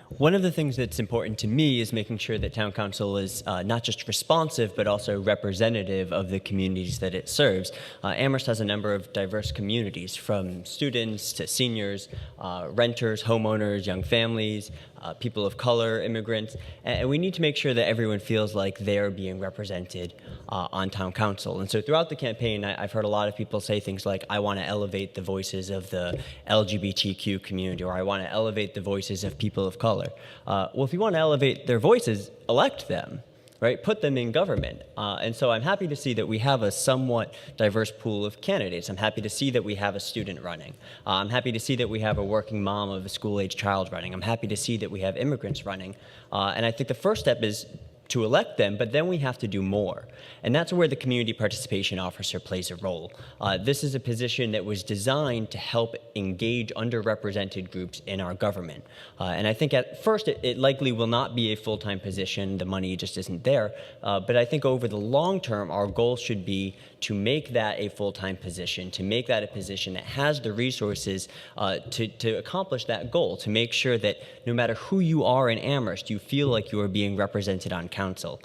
One of the things that's important to me is making sure that town council is not just responsive, but also representative of the communities that it serves. Amherst has a number of diverse communities, from students to seniors, renters, homeowners, young families, people of color, immigrants, and we need to make sure that everyone feels like they're being represented on town council. And so throughout the campaign, I've heard a lot of people say things like, I want to elevate the voices of the LGBTQ community, or I want to elevate the voices of people of color. Well, if you want to elevate their voices, elect them, right? Put them in government. And so I'm happy to see that we have a somewhat diverse pool of candidates. I'm happy to see that we have a student running. I'm happy to see that we have a working mom of a school-age child running. I'm happy to see that we have immigrants running. And I think the first step is to elect them, but then we have to do more. And that's where the community participation officer plays a role. This is a position that was designed to help engage underrepresented groups in our government. And I think at first it likely will not be a full-time position. The money just isn't there. But I think over the long term, our goal should be to make that a full-time position, to make that a position that has the resources to accomplish that goal, to make sure that no matter who you are in Amherst, you feel like you are being represented on council.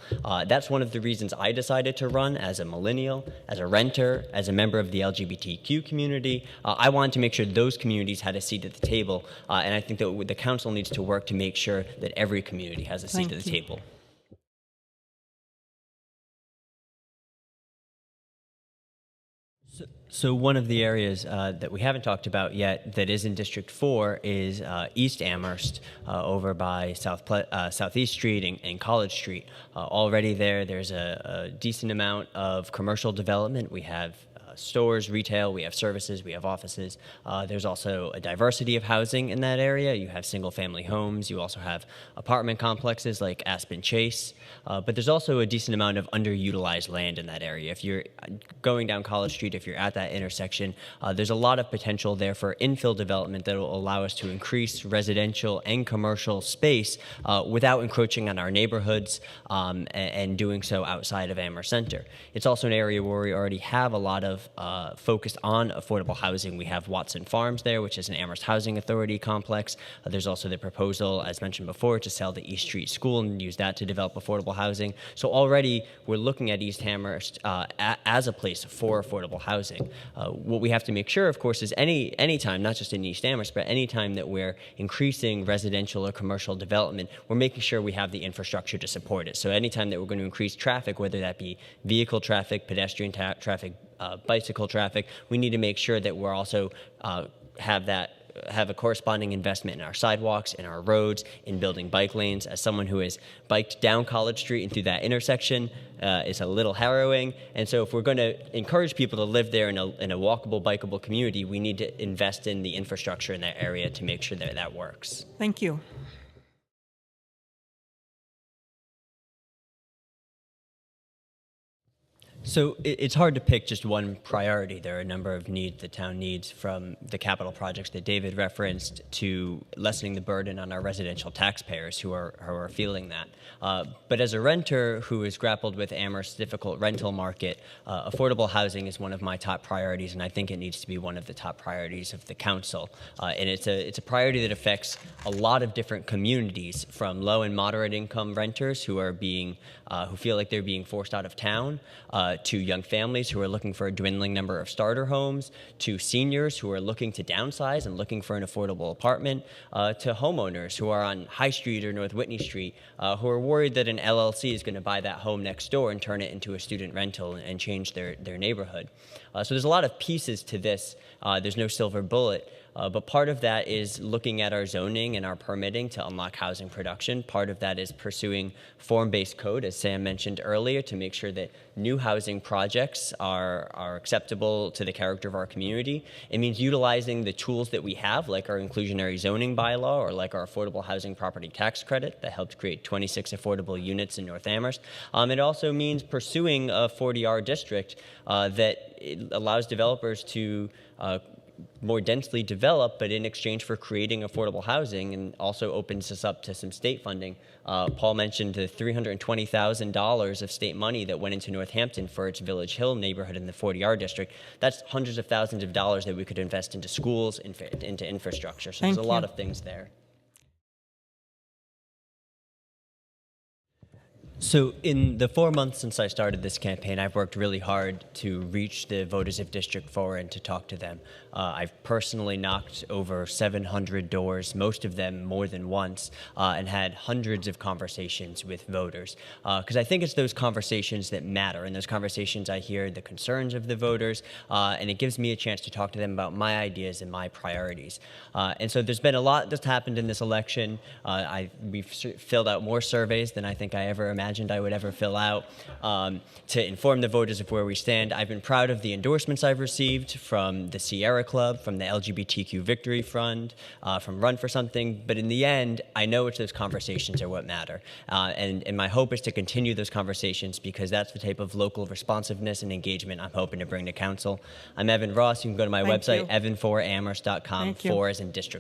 That's one of the reasons I decided to run as a millennial, as a renter, as a member of the LGBTQ community. I wanted to make sure those communities had a seat at the table, and I think that the council needs to work to make sure that every community has a seat at the table. So one of the areas that we haven't talked about yet that is in District 4 is East Amherst, over by Southeast Street and College Street. Already there's a decent amount of commercial development. We have stores, retail, we have services, we have offices. There's also a diversity of housing in that area. You have single-family homes. You also have apartment complexes like Aspen Chase. But there's also a decent amount of underutilized land in that area. If you're going down College Street, if you're at that intersection, there's a lot of potential there for infill development that will allow us to increase residential and commercial space without encroaching on our neighborhoods and doing so outside of Amherst Center. It's also an area where we already have a lot of focused on affordable housing. We have Watson Farms there, which is an Amherst Housing Authority complex. There's also the proposal, as mentioned before, to sell the East Street School and use that to develop affordable housing. So already we're looking at East Amherst as a place for affordable housing. What we have to make sure, of course, is any time, not just in East Amherst, but any time that we're increasing residential or commercial development, we're making sure we have the infrastructure to support it. So anytime that we're going to increase traffic, whether that be vehicle traffic, pedestrian traffic, bicycle traffic, we need to make sure that we're also have a corresponding investment in our sidewalks, in our roads, in building bike lanes. As someone who has biked down College Street and through that intersection, it's a little harrowing. And so if we're going to encourage people to live there in a walkable, bikeable community, we need to invest in the infrastructure in that area to make sure that that works. Thank you. So it's hard to pick just one priority. There are a number of needs the town needs, from the capital projects that David referenced to lessening the burden on our residential taxpayers who are feeling that. But as a renter who has grappled with Amherst's difficult rental market, affordable housing is one of my top priorities, and I think it needs to be one of the top priorities of the council. And it's a priority that affects a lot of different communities, from low and moderate income renters who feel like they're being forced out of town, to young families who are looking for a dwindling number of starter homes, to seniors who are looking to downsize and looking for an affordable apartment, to homeowners who are on High Street or North Whitney Street who are worried that an LLC is going to buy that home next door and turn it into a student rental and change their neighborhood. So there's a lot of pieces to this. There's no silver bullet. But part of that is looking at our zoning and our permitting to unlock housing production. Part of that is pursuing form-based code, as Sam mentioned earlier, to make sure that new housing projects are acceptable to the character of our community. It means utilizing the tools that we have, like our inclusionary zoning bylaw or like our affordable housing property tax credit that helped create 26 affordable units in North Amherst. It also means pursuing a 40R district that allows developers to more densely develop, but in exchange for creating affordable housing, and also opens us up to some state funding. Paul mentioned the $320,000 of state money that went into Northampton for its Village Hill neighborhood in the 40R district. That's hundreds of thousands of dollars that we could invest into schools, into infrastructure. So there's a lot of things there. So, in the 4 months since I started this campaign, I've worked really hard to reach the voters of District 4 and to talk to them. I've personally knocked over 700 doors, most of them more than once, and had hundreds of conversations with voters. Because I think it's those conversations that matter. In those conversations, I hear the concerns of the voters, and it gives me a chance to talk to them about my ideas and my priorities. And so, there's been a lot that's happened in this election. We've filled out more surveys than I think I ever imagined I would ever fill out to inform the voters of where we stand. I've been proud of the endorsements I've received from the Sierra Club, from the LGBTQ Victory Fund, from Run for Something. But in the end, I know it's those conversations are what matter. And my hope is to continue those conversations because that's the type of local responsiveness and engagement I'm hoping to bring to council. I'm Evan Ross. You can go to my Thank website, you. evan4amherst.com. Thank you. 4 as in district.